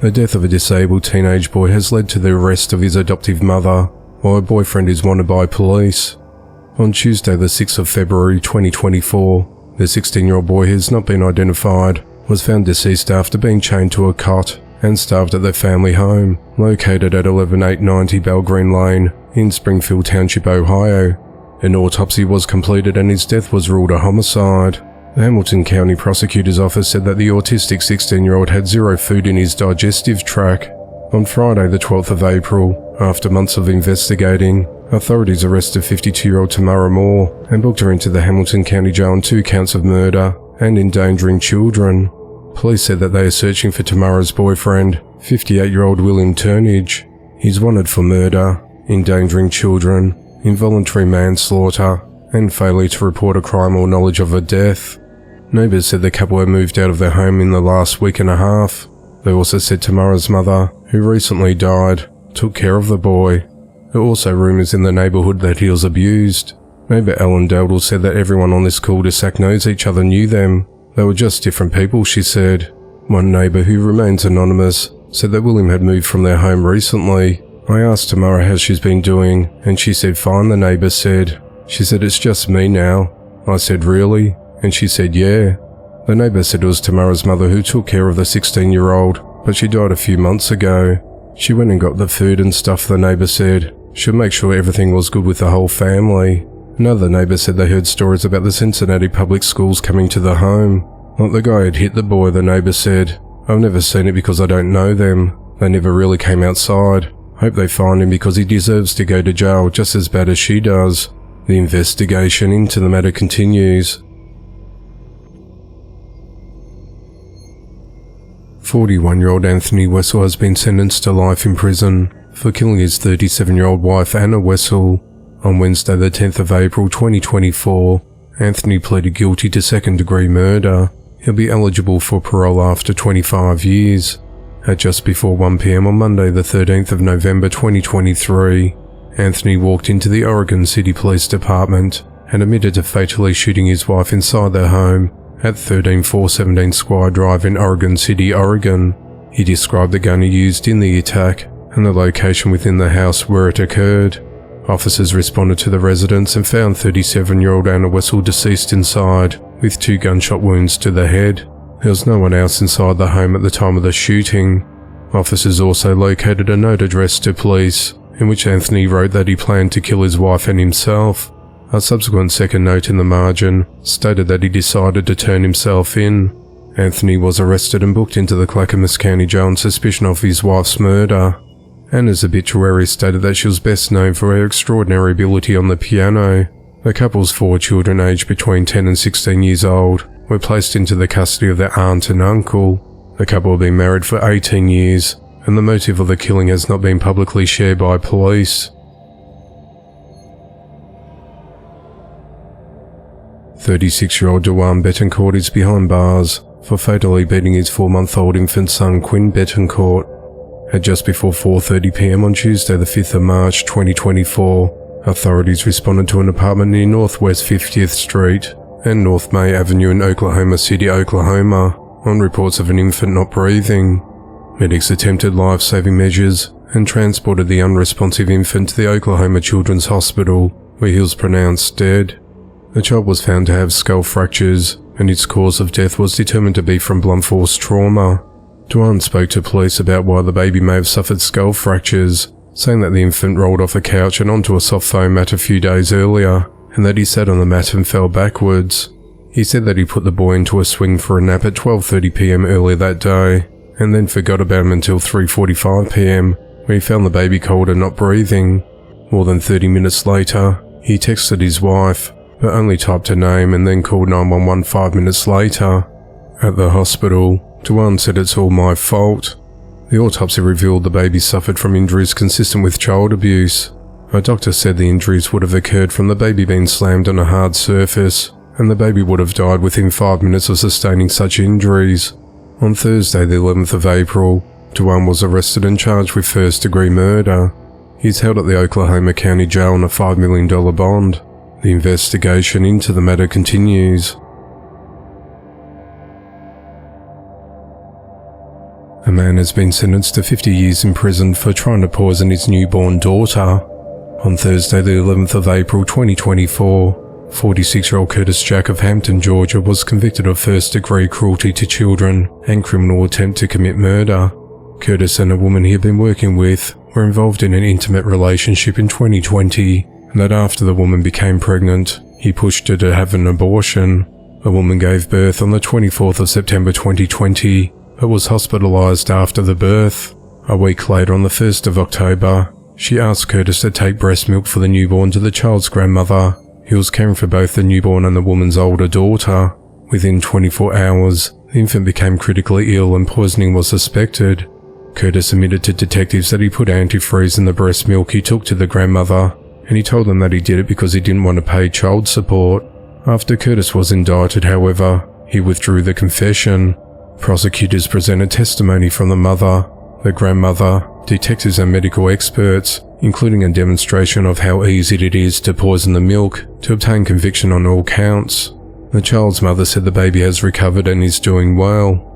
The death of a disabled teenage boy has led to the arrest of his adoptive mother, while her boyfriend is wanted by police. On Tuesday the 6th of February 2024, the 16-year-old boy who has not been identified was found deceased after being chained to a cot and starved at their family home, located at 11890 Belgreen Lane in Springfield Township, Ohio. An autopsy was completed and his death was ruled a homicide. The Hamilton County Prosecutor's Office said that the autistic 16-year-old had zero food in his digestive tract. On Friday the 12th of April, after months of investigating, authorities arrested 52-year-old Tamara Moore and booked her into the Hamilton County Jail on 2 counts of murder and endangering children. Police said that they are searching for Tamara's boyfriend, 58-year-old William Turnage. He's wanted for murder, endangering children, involuntary manslaughter, and failure to report a crime or knowledge of a death. Neighbours said the couple had moved out of their home in the last week and a half. They also said Tamara's mother, who recently died, took care of the boy. There are also rumours in the neighbourhood that he was abused. Neighbour Ellen Dowdle said that everyone on this cul-de-sac knows each other knew them. They were just different people, she said. One neighbour, who remains anonymous, said that William had moved from their home recently. I asked Tamara how she's been doing, and she said fine, the neighbour said. She said it's just me now. I said really? And she said yeah. The neighbour said it was Tamara's mother who took care of the 16-year-old, but she died a few months ago. She went and got the food and stuff, the neighbour said. She'll make sure everything was good with the whole family. Another neighbour said they heard stories about the Cincinnati public schools coming to the home. Like the guy had hit the boy, the neighbour said. I've never seen it because I don't know them. They never really came outside. Hope they find him because he deserves to go to jail just as bad as she does. The investigation into the matter continues. 41-year-old Anthony Wessel has been sentenced to life in prison for killing his 37-year-old wife Anna Wessel. On Wednesday the 10th of April 2024, Anthony pleaded guilty to second-degree murder. He'll be eligible for parole after 25 years. At just before 1 p.m. on Monday the 13th of November 2023, Anthony walked into the Oregon City Police Department and admitted to fatally shooting his wife inside their home at 13417 Squire Drive in Oregon City, Oregon. He described the gun he used in the attack and the location within the house where it occurred. Officers responded to the residence and found 37-year-old Anna Wessel deceased inside, with 2 gunshot wounds to the head. There was no one else inside the home at the time of the shooting. Officers also located a note addressed to police, in which Anthony wrote that he planned to kill his wife and himself. A subsequent second note in the margin stated that he decided to turn himself in. Anthony was arrested and booked into the Clackamas County Jail on suspicion of his wife's murder. Anna's obituary stated that she was best known for her extraordinary ability on the piano. The couple's 4 children aged between 10 and 16 years old were placed into the custody of their aunt and uncle. The couple have been married for 18 years, and the motive of the killing has not been publicly shared by police. 36-year-old Dewan Betancourt is behind bars for fatally beating his 4-month-old infant son Quinn Betancourt. At just before 4:30 p.m. on Tuesday the 5th of March 2024, authorities responded to an apartment near Northwest 50th Street and North May Avenue in Oklahoma City, Oklahoma, on reports of an infant not breathing. Medics attempted life-saving measures and transported the unresponsive infant to the Oklahoma Children's Hospital, where he was pronounced dead. The child was found to have skull fractures, and its cause of death was determined to be from blunt force trauma. Dewan spoke to police about why the baby may have suffered skull fractures, saying that the infant rolled off a couch and onto a soft foam mat a few days earlier, and that he sat on the mat and fell backwards. He said that he put the boy into a swing for a nap at 12:30 p.m. earlier that day, and then forgot about him until 3:45 p.m, where he found the baby cold and not breathing. More than 30 minutes later, he texted his wife, but only typed her name and then called 911 5 minutes later. At the hospital, Dewan said it's all my fault. The autopsy revealed the baby suffered from injuries consistent with child abuse. A doctor said the injuries would have occurred from the baby being slammed on a hard surface, and the baby would have died within 5 minutes of sustaining such injuries. On Thursday the 11th of April, Dewan was arrested and charged with first-degree murder. He's held at the Oklahoma County Jail on a $5 million bond. The investigation into the matter continues. A man has been sentenced to 50 years in prison for trying to poison his newborn daughter. On Thursday, the 11th of April 2024, 46-year-old Curtis Jack of Hampton, Georgia, was convicted of first-degree cruelty to children and criminal attempt to commit murder. Curtis and a woman he had been working with were involved in an intimate relationship in 2020, and that after the woman became pregnant, he pushed her to have an abortion. A woman gave birth on the 24th of September 2020, but was hospitalized after the birth. A week later, on the 1st of October, she asked Curtis to take breast milk for the newborn to the child's grandmother. He was caring for both the newborn and the woman's older daughter. Within 24 hours, the infant became critically ill and poisoning was suspected. Curtis admitted to detectives that he put antifreeze in the breast milk he took to the grandmother, and he told them that he did it because he didn't want to pay child support. After Curtis was indicted, however, he withdrew the confession. Prosecutors presented testimony from the mother, the grandmother, detectives and medical experts, including a demonstration of how easy it is to poison the milk to obtain conviction on all counts. The child's mother said the baby has recovered and is doing well.